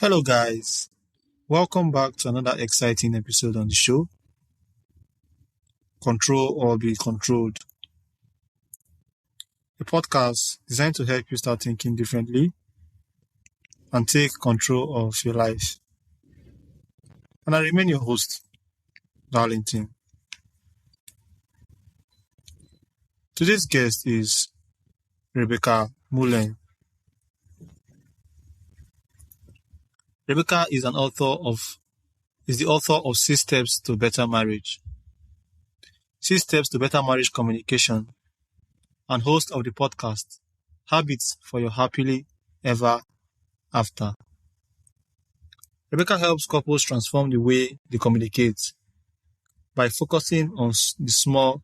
Hello, guys. Welcome back to another exciting episode on the show. Control or be controlled. A podcast designed to help you start thinking differently and take control of your life. And I remain your host, Darlington. Today's guest is Rebecca Mullen. Rebecca is the author of 6 Steps to Better Marriage. 6 Steps to Better Marriage Communication, and host of the podcast, Habits for Your Happily Ever After. Rebecca helps couples transform the way they communicate by focusing on the small,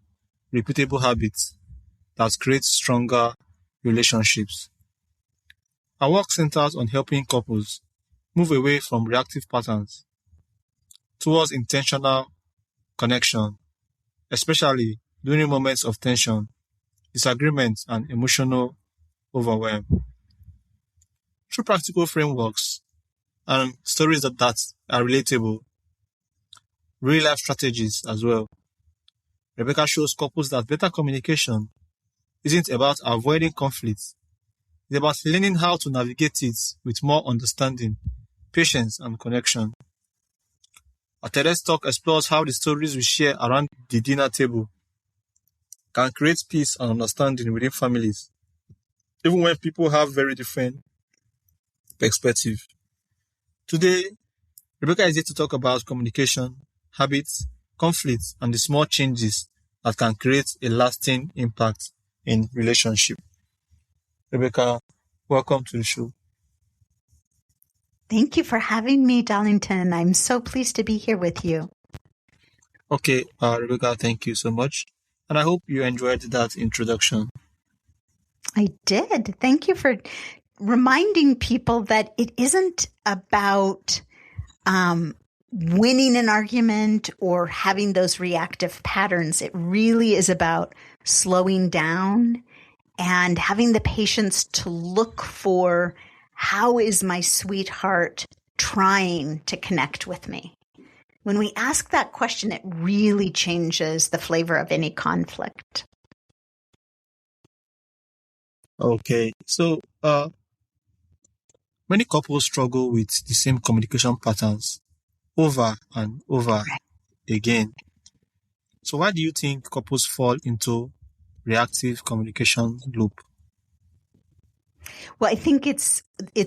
repeatable habits that create stronger relationships. Her work centers on helping couples move away from reactive patterns towards intentional connection, especially during moments of tension, disagreement, and emotional overwhelm. Through practical frameworks and stories that are relatable, real-life strategies as well, Rebecca shows couples that better communication isn't about avoiding conflicts. It's about learning how to navigate it with more understanding, patience, and connection. Our TEDx Talk explores how the stories we share around the dinner table can create peace and understanding within families, even when people have very different perspectives. Today, Rebecca is here to talk about communication, habits, conflicts, and the small changes that can create a lasting impact in relationship. Rebecca, welcome to the show. Thank you for having me, Darlington. I'm so pleased to be here with you. Okay, Rebecca, thank you so much. And I hope you enjoyed that introduction. I did. Thank you for reminding people that it isn't about winning an argument or having those reactive patterns. It really is about slowing down and having the patience to look for how is my sweetheart trying to connect with me? When we ask that question, it really changes the flavor of any conflict. Okay, so many couples struggle with the same communication patterns over and over again. So why do you think couples fall into reactive communication loop? Well, I think it's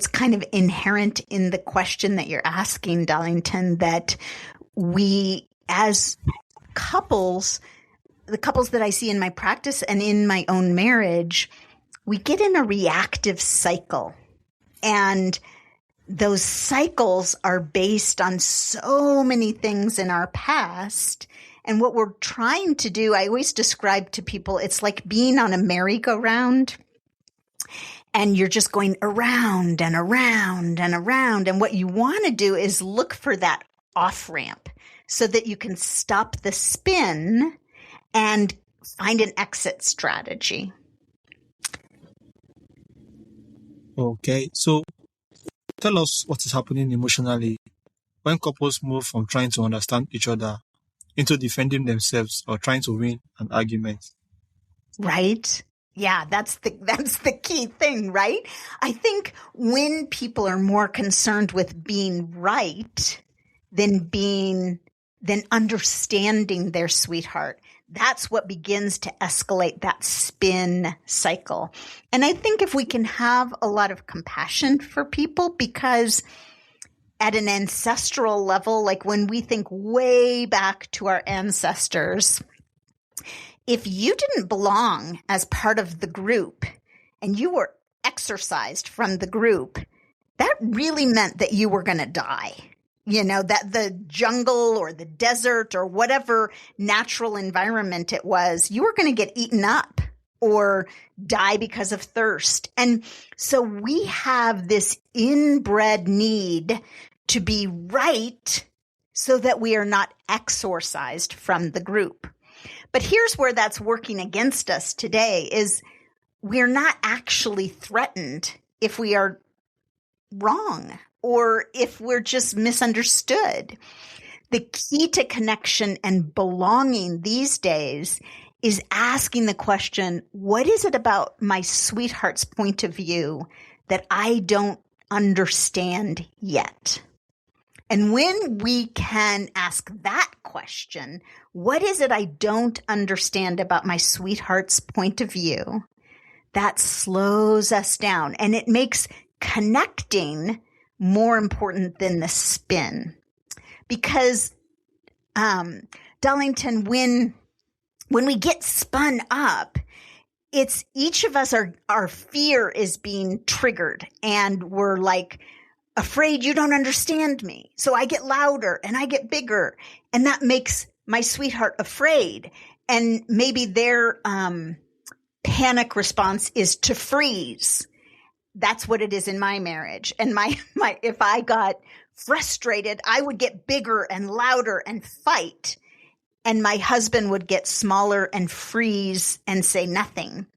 kind of inherent in the question that you're asking, Darlington, that we as couples, the couples that I see in my practice and in my own marriage, we get in a reactive cycle. And those cycles are based on so many things in our past. And what we're trying to do, I always describe to people, it's like being on a merry-go-round. And you're just going around and around and around. And what you want to do is look for that off ramp so that you can stop the spin and find an exit strategy. Okay, so tell us what is happening emotionally when couples move from trying to understand each other into defending themselves or trying to win an argument. Right? Yeah, that's the key thing, right? I think when people are more concerned with being right than understanding their sweetheart, that's what begins to escalate that spin cycle. And I think if we can have a lot of compassion for people, because at an ancestral level, like when we think way back to our ancestors, if you didn't belong as part of the group and you were exorcised from the group, that really meant that you were going to die. You know, that the jungle or the desert or whatever natural environment it was, you were going to get eaten up or die because of thirst. And so we have this inbred need to be right so that we are not exorcised from the group. But here's where that's working against us today is we're not actually threatened if we are wrong. or if we're just misunderstood. The key to connection and belonging these days is asking the question, what is it about my sweetheart's point of view that I don't understand yet? And when we can ask that question, what is it I don't understand about my sweetheart's point of view? That slows us down and it makes connecting more important than the spin. Because, Darlington, when we get spun up, it's each of us, our fear is being triggered and we're like, afraid you don't understand me. So I get louder and I get bigger. And that makes my sweetheart afraid. And maybe their panic response is to freeze. That's what it is in my marriage. And my if I got frustrated, I would get bigger and louder and fight. And my husband would get smaller and freeze and say nothing.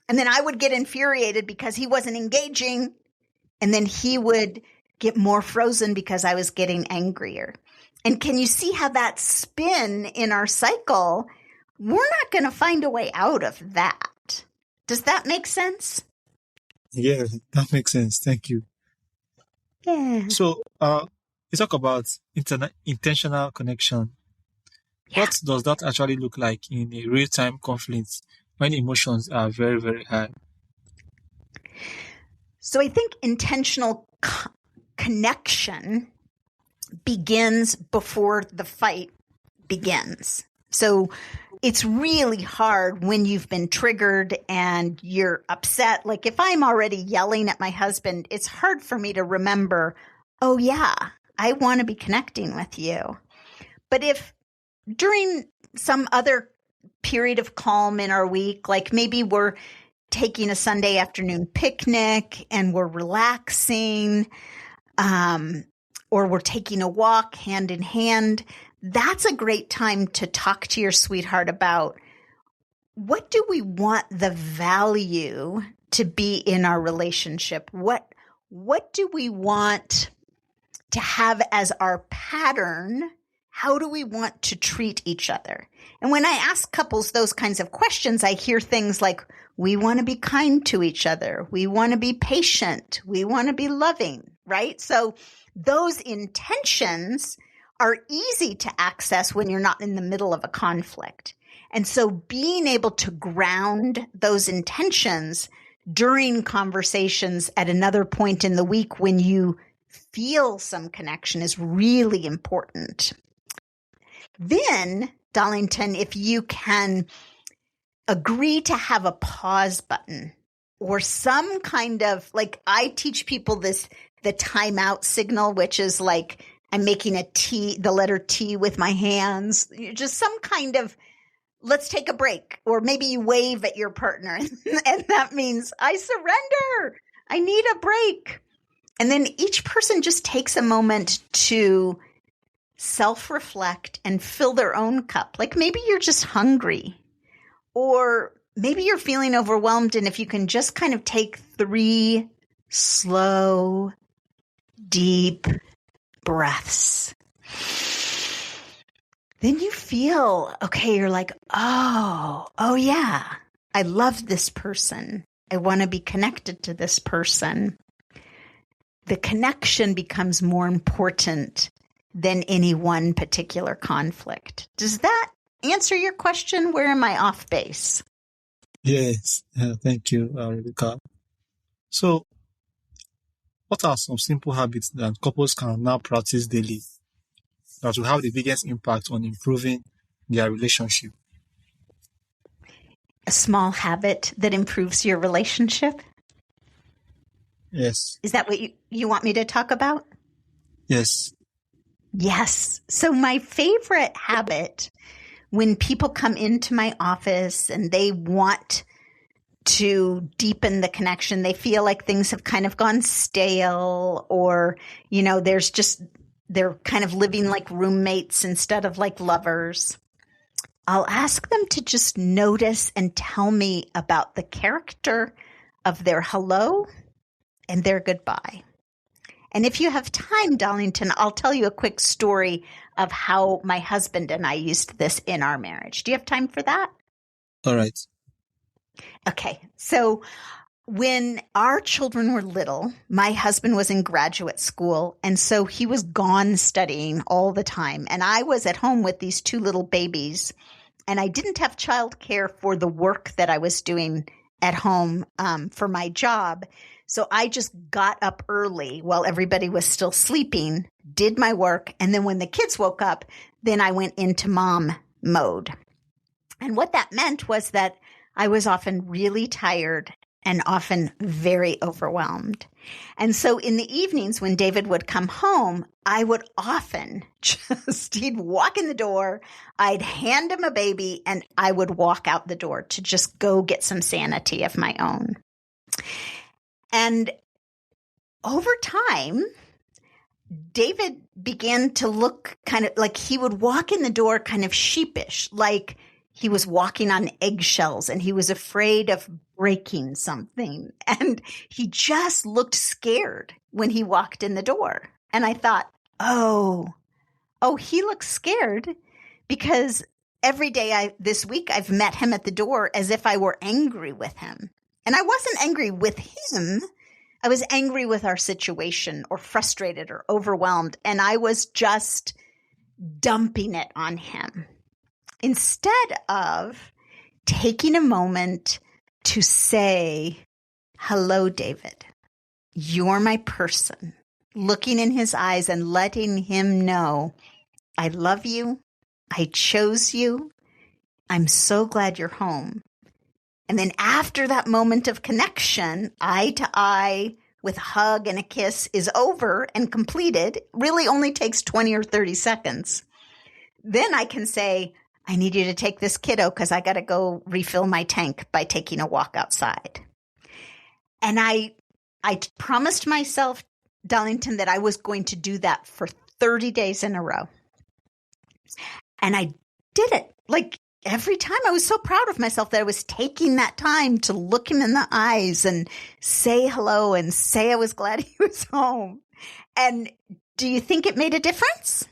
And then I would get infuriated because he wasn't engaging. And then he would get more frozen because I was getting angrier. And can you see how that spin in our cycle? We're not going to find a way out of that. Does that make sense? Yeah, that makes sense. Thank you. Yeah. So, you talk about intentional connection. Yeah. What does that actually look like in a real-time conflict when emotions are very, very high? So I think intentional connection begins before the fight begins. So it's really hard when you've been triggered and you're upset. Like if I'm already yelling at my husband, it's hard for me to remember, oh yeah, I want to be connecting with you. But if during some other period of calm in our week, like maybe we're taking a Sunday afternoon picnic and we're relaxing, or we're taking a walk hand in hand, that's a great time to talk to your sweetheart about what do we want the value to be in our relationship? What do we want to have as our pattern? How do we want to treat each other? And when I ask couples those kinds of questions, I hear things like, we want to be kind to each other. We want to be patient. We want to be loving, right? So those intentions are easy to access when you're not in the middle of a conflict. And so being able to ground those intentions during conversations at another point in the week when you feel some connection is really important. Then, Darlington, if you can agree to have a pause button or some kind of, like I teach people this, the timeout signal, which is like I'm making a T, the letter T with my hands, just some kind of, let's take a break. Or maybe you wave at your partner and that means I surrender. I need a break. And then each person just takes a moment to self-reflect and fill their own cup. Like maybe you're just hungry or maybe you're feeling overwhelmed. And if you can just kind of take 3 slow, deep breaths, then you feel, okay, you're like, oh yeah, I love this person. I want to be connected to this person. The connection becomes more important than any one particular conflict. Does that answer your question? Where am I off base? Yes, thank you, Rebecca. So, what are some simple habits that couples can now practice daily that will have the biggest impact on improving their relationship? A small habit that improves your relationship? Yes. Is that what you want me to talk about? Yes. Yes. So my favorite habit when people come into my office and they want to deepen the connection, they feel like things have kind of gone stale or, they're kind of living like roommates instead of like lovers. I'll ask them to just notice and tell me about the character of their hello and their goodbye. And if you have time, Darlington, I'll tell you a quick story of how my husband and I used this in our marriage. Do you have time for that? All right. Okay. So when our children were little, my husband was in graduate school, and so he was gone studying all the time. And I was at home with these two little babies, and I didn't have childcare for the work that I was doing at home for my job. So I just got up early while everybody was still sleeping, did my work, and then when the kids woke up, then I went into mom mode. And what that meant was that I was often really tired and often very overwhelmed. And so in the evenings when David would come home, I would often he'd walk in the door, I'd hand him a baby, and I would walk out the door to just go get some sanity of my own. And over time, David began to look kind of like he would walk in the door kind of sheepish, like he was walking on eggshells and he was afraid of breaking something. And he just looked scared when he walked in the door. And I thought, oh, he looks scared because every day this week I've met him at the door as if I were angry with him. And I wasn't angry with him. I was angry with our situation or frustrated or overwhelmed. And I was just dumping it on him instead of taking a moment to say, hello, David, you're my person, looking in his eyes and letting him know, I love you. I chose you. I'm so glad you're home. And then after that moment of connection, eye to eye with a hug and a kiss is over and completed, really only takes 20 or 30 seconds. Then I can say, I need you to take this kiddo because I got to go refill my tank by taking a walk outside. And I promised myself, Darlington, that I was going to do that for 30 days in a row. And I did it. Like every time I was so proud of myself that I was taking that time to look him in the eyes and say hello and say I was glad he was home. And do you think it made a difference?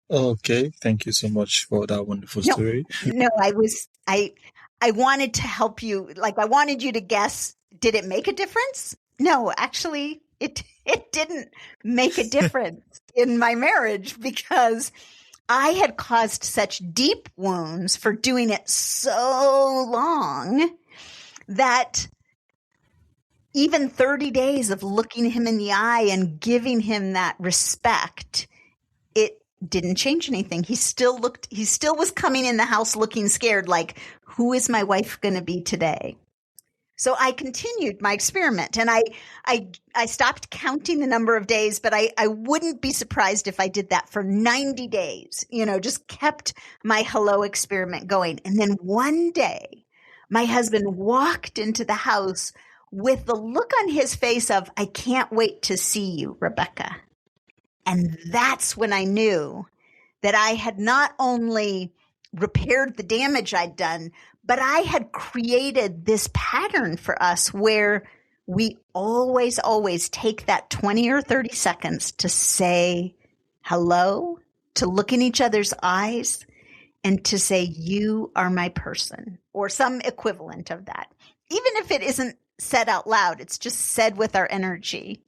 Okay. Thank you so much for that wonderful story. No, I wanted to help you. Like I wanted you to guess, did it make a difference? No, actually it didn't make a difference in my marriage because I had caused such deep wounds for doing it so long that even 30 days of looking him in the eye and giving him that respect, it didn't change anything. He still was coming in the house looking scared, like, who is my wife going to be today? So I continued my experiment and I stopped counting the number of days, but I wouldn't be surprised if I did that for 90 days, just kept my hello experiment going. And then one day my husband walked into the house with the look on his face of, I can't wait to see you, Rebecca. And that's when I knew that I had not only repaired the damage I'd done, but I had created this pattern for us where we always, always take that 20 or 30 seconds to say hello, to look in each other's eyes, and to say, you are my person, or some equivalent of that. Even if it isn't said out loud, it's just said with our energy.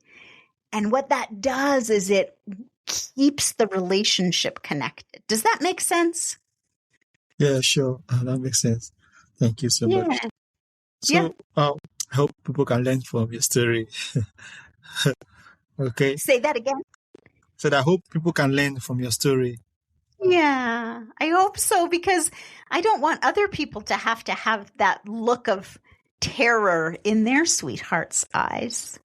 And what that does is it keeps the relationship connected. Does that make sense? Yeah, sure. That makes sense. Thank you so much. So, I hope people can learn from your story. Okay. Say that again. So I hope people can learn from your story. Yeah, I hope so, because I don't want other people to have that look of terror in their sweetheart's eyes.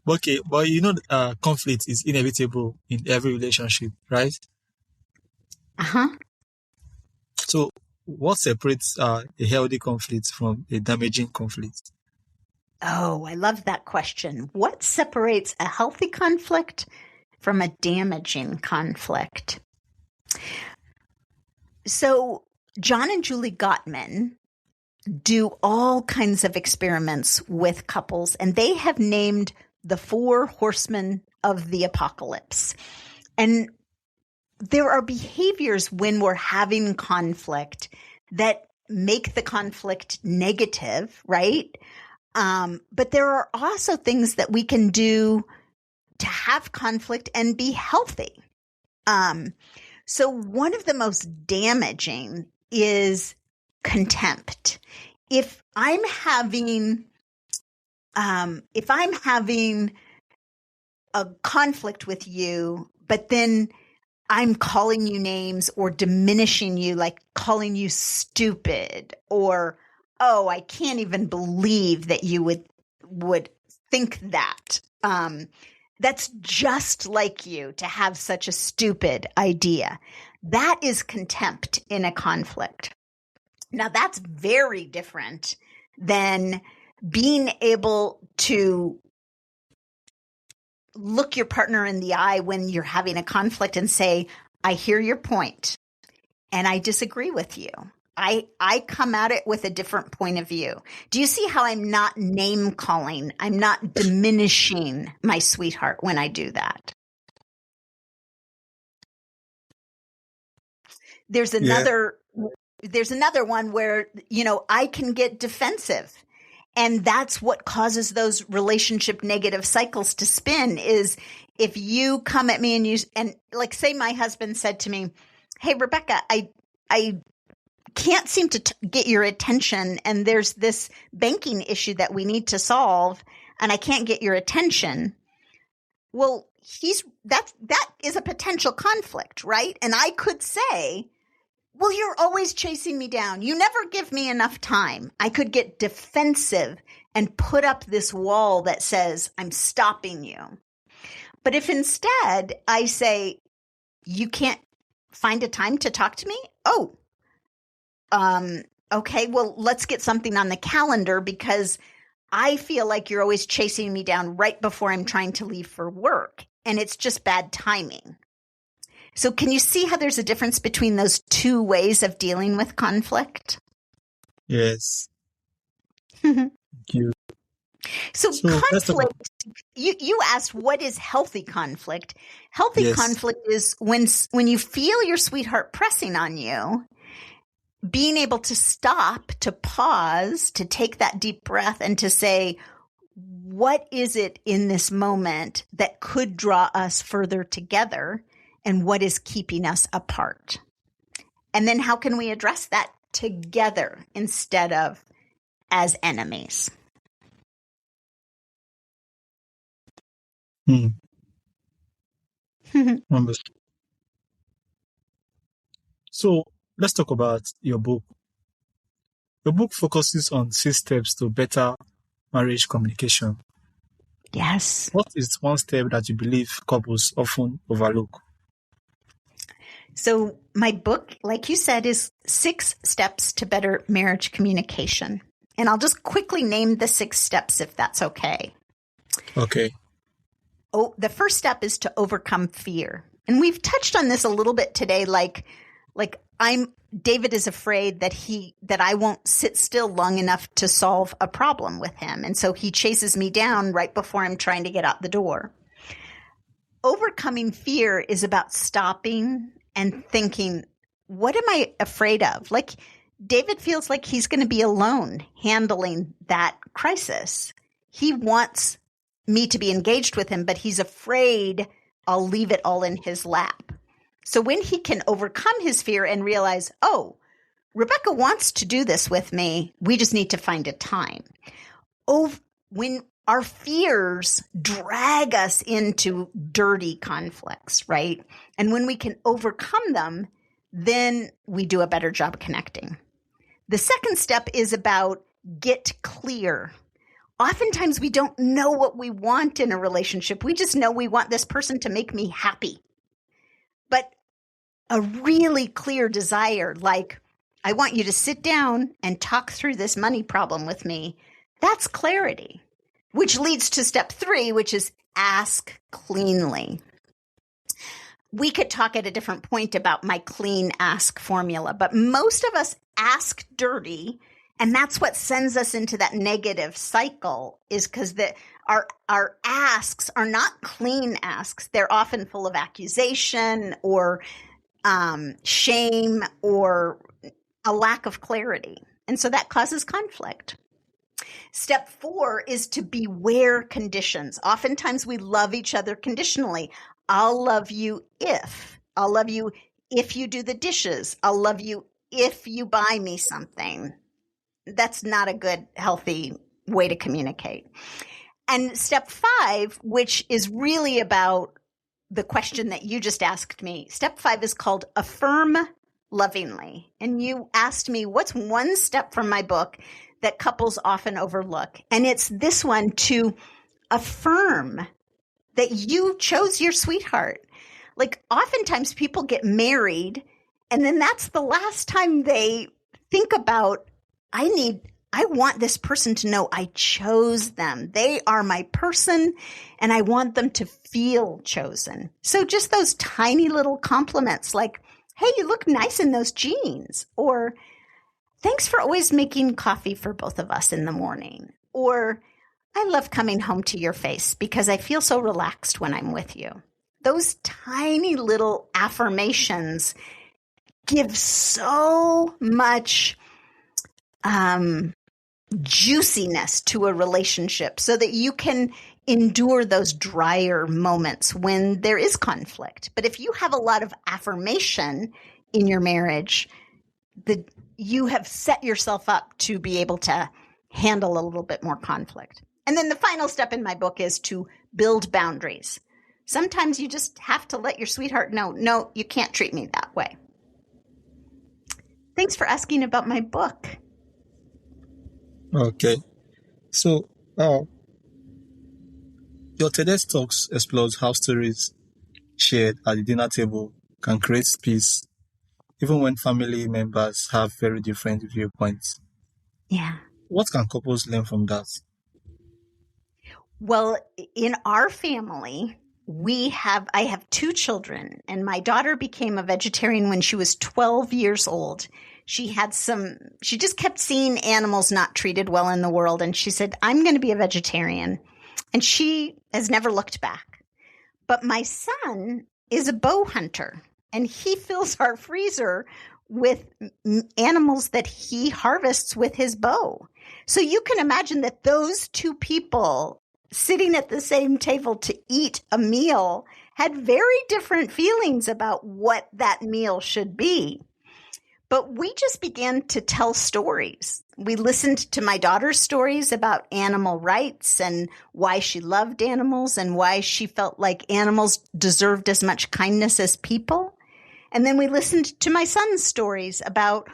Okay, but conflict is inevitable in every relationship, right? Uh-huh. So what separates a healthy conflict from a damaging conflict? Oh, I love that question. What separates a healthy conflict from a damaging conflict? So John and Julie Gottman do all kinds of experiments with couples, and they have named the 4 horsemen of the apocalypse. And there are behaviors when we're having conflict that make the conflict negative, right? But there are also things that we can do to have conflict and be healthy. So one of the most damaging is contempt. If I'm having a conflict with you, but then I'm calling you names or diminishing you, like calling you stupid, or, oh, I can't even believe that you would think that. That's just like you to have such a stupid idea. That is contempt in a conflict. Now, that's very different than being able to look your partner in the eye when you're having a conflict and say, I hear your point and I disagree with you. I come at it with a different point of view. Do you see how I'm not name calling? I'm not diminishing my sweetheart when I do that. There's another one where, I can get defensive. And that's what causes those relationship negative cycles to spin, is if you come at me and like, say my husband said to me, hey, Rebecca, I can't seem to get your attention, and there's this banking issue that we need to solve, and I can't get your attention. Well, that is a potential conflict, right? And I could say, well, you're always chasing me down. You never give me enough time. I could get defensive and put up this wall that says, I'm stopping you. But if instead I say, you can't find a time to talk to me? Oh, okay, well, let's get something on the calendar, because I feel like you're always chasing me down right before I'm trying to leave for work, and it's just bad timing. So can you see how there's a difference between those 2 ways of dealing with conflict? Yes. Thank you. So conflict, you asked, what is healthy conflict? Healthy conflict is when you feel your sweetheart pressing on you, being able to stop, to pause, to take that deep breath and to say, what is it in this moment that could draw us further together? And what is keeping us apart? And then how can we address that together instead of as enemies? Understood. So let's talk about your book. Your book focuses on 6 steps to better marriage communication. Yes. What is one step that you believe couples often overlook? So my book, like you said, is 6 steps to better marriage communication. And I'll just quickly name the 6 steps if that's okay. Okay. Oh, the first step is to overcome fear. And we've touched on this a little bit today, like David is afraid that I won't sit still long enough to solve a problem with him. And so he chases me down right before I'm trying to get out the door. Overcoming fear is about stopping and thinking, what am I afraid of? Like, David feels like he's going to be alone handling that crisis. He wants me to be engaged with him, but he's afraid I'll leave it all in his lap. So when he can overcome his fear and realize, oh, Rebecca wants to do this with me, we just need to find a time. When our fears drag us into dirty conflicts, right? And when we can overcome them, then we do a better job connecting. The second step is about get clear. Oftentimes we don't know what we want in a relationship. We just know we want this person to make me happy. But a really clear desire, like, I want you to sit down and talk through this money problem with me, that's clarity, which leads to step 3, which is ask cleanly. we could talk at a different point about my clean ask formula, but most of us ask dirty. And that's what sends us into that negative cycle, is because our asks are not clean asks. They're often full of accusation or shame or a lack of clarity. And so that causes conflict. Step 4 is to beware conditions. Oftentimes we love each other conditionally. I'll love you if. I'll love you if you do the dishes. I'll love you if you buy me something. That's not a good, healthy way to communicate. And step 5, which is really about the question that you just asked me, step 5 is called affirm lovingly. And you asked me, what's one step from my book that couples often overlook? And it's this one, to affirm that you chose your sweetheart. Like, oftentimes people get married and then that's the last time they think about, I want this person to know I chose them. They are my person and I want them to feel chosen. So just those tiny little compliments like, hey, you look nice in those jeans, or thanks for always making coffee for both of us in the morning, or I love coming home to your face because I feel so relaxed when I'm with you. Those tiny little affirmations give so much juiciness to a relationship so that you can endure those drier moments when there is conflict. But if you have a lot of affirmation in your marriage, you have set yourself up to be able to handle a little bit more conflict. And then the final step in my book is to build boundaries. Sometimes you just have to let your sweetheart know, no, you can't treat me that way. Thanks for asking about my book. Okay. So, your TEDx Talks explores how stories shared at the dinner table can create peace, even when family members have very different viewpoints. Yeah. What can couples learn from that? Well, in our family, I have 2 children, and my daughter became a vegetarian when she was 12 years old. She just kept seeing animals not treated well in the world. And she said, I'm going to be a vegetarian. And she has never looked back. But my son is a bow hunter, and he fills our freezer with animals that he harvests with his bow. So you can imagine that those 2 people sitting at the same table to eat a meal had very different feelings about what that meal should be. But we just began to tell stories. We listened to my daughter's stories about animal rights and why she loved animals and why she felt like animals deserved as much kindness as people. And then we listened to my son's stories about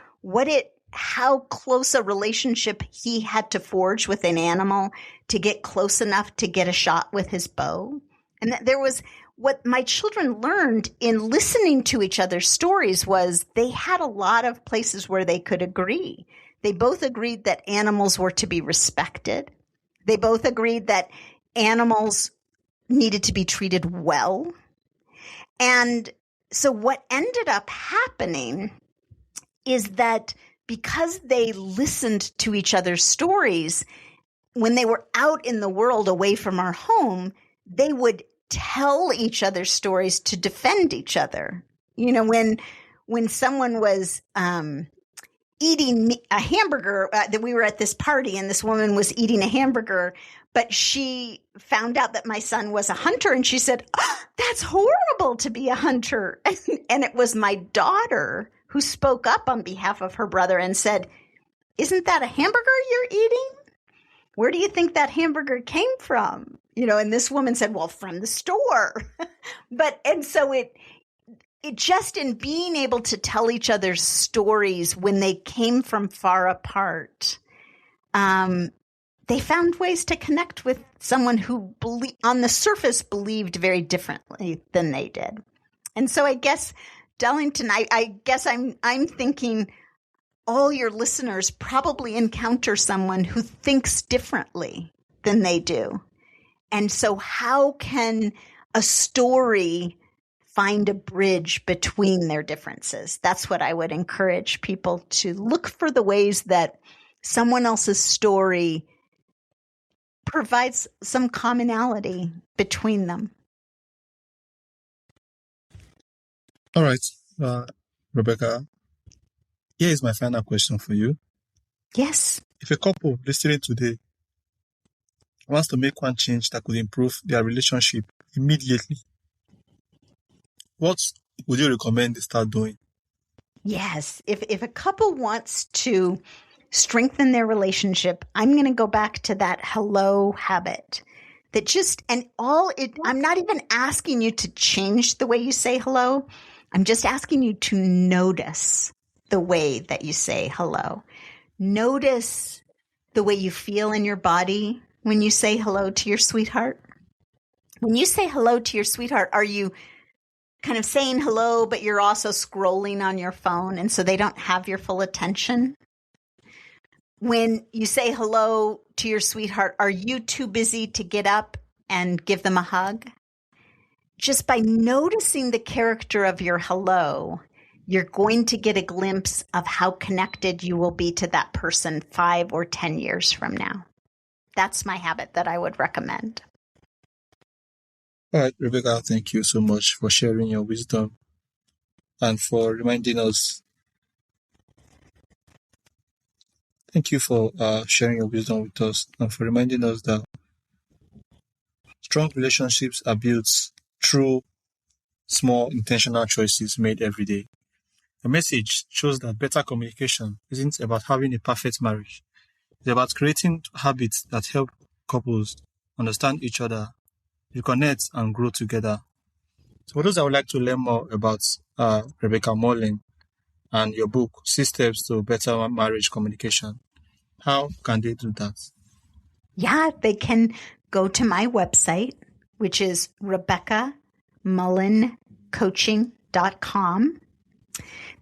how close a relationship he had to forge with an animal to get close enough to get a shot with his bow. And that there was what my children learned in listening to each other's stories was they had a lot of places where they could agree. They both agreed that animals were to be respected. They both agreed that animals needed to be treated well. And so what ended up happening is that because they listened to each other's stories, when they were out in the world away from our home, they would tell each other's stories to defend each other. You know, when someone was eating a hamburger, that we were at this party and this woman was eating a hamburger, but she found out that my son was a hunter and she said, oh, that's horrible to be a hunter. And it was my daughter who spoke up on behalf of her brother and said, isn't that a hamburger you're eating? Where do you think that hamburger came from? You know, and this woman said, well, from the store. And so it just in being able to tell each other's stories when they came from far apart, they found ways to connect with someone who on the surface believed very differently than they did. And so I guess, Darlington, I guess I'm thinking all your listeners probably encounter someone who thinks differently than they do. And so how can a story find a bridge between their differences. That's what I would encourage people to look for, the ways that someone else's story provides some commonality between them. All right, Rebecca, here is my final question for you. Yes. If a couple listening today wants to make one change that could improve their relationship immediately, what would you recommend they start doing? Yes. If a couple wants to strengthen their relationship, I'm going to go back to that hello habit. I'm not even asking you to change the way you say hello. I'm just asking you to notice the way that you say hello. Notice the way you feel in your body when you say hello to your sweetheart. When you say hello to your sweetheart, are you kind of saying hello, but you're also scrolling on your phone, and so they don't have your full attention? When you say hello to your sweetheart, are you too busy to get up and give them a hug? Just by noticing the character of your hello, you're going to get a glimpse of how connected you will be to that person 5 or 10 years from now. That's my habit that I would recommend. All right, Rebecca, thank you so much for sharing your wisdom and for reminding us. Thank you for sharing your wisdom with us and for reminding us that strong relationships are built through small intentional choices made every day. The message shows that better communication isn't about having a perfect marriage. It's about creating habits that help couples understand each other, reconnect, and grow together. So for those that would like to learn more about Rebecca Mullen and your book, 6 Steps to Better Marriage Communication, how can they do that? Yeah, they can go to my website, which is RebeccaMullenCoaching.com.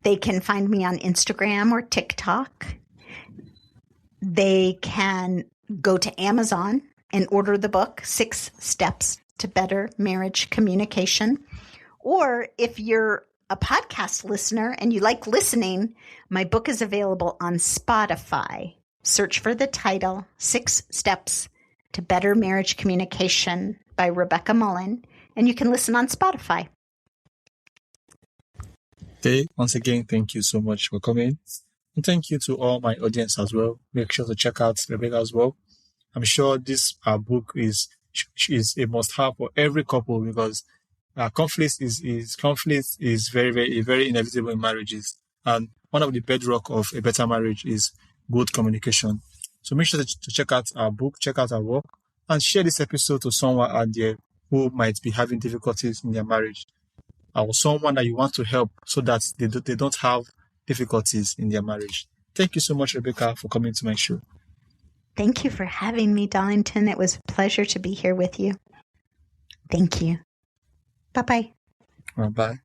They can find me on Instagram or TikTok. They can go to Amazon and order the book, 6 Steps to Better Marriage Communication. Or if you're a podcast listener and you like listening, my book is available on Spotify. Search for the title, 6 Steps to Better Marriage Communication by Rebecca Mullen, and you can listen on Spotify. Okay, once again, thank you so much for coming. And thank you to all my audience as well. Make sure to check out Rebecca as well. I'm sure this book is a must-have for every couple, because conflict is very, very, very inevitable in marriages. And one of the bedrock of a better marriage is good communication. So make sure to check out our book, check out our work, and share this episode to someone out there who might be having difficulties in their marriage, or someone that you want to help so that they don't have difficulties in their marriage. Thank you so much, Rebecca, for coming to my show. Thank you for having me, Darlington. It was a pleasure to be here with you. Thank you. Bye-bye. Bye.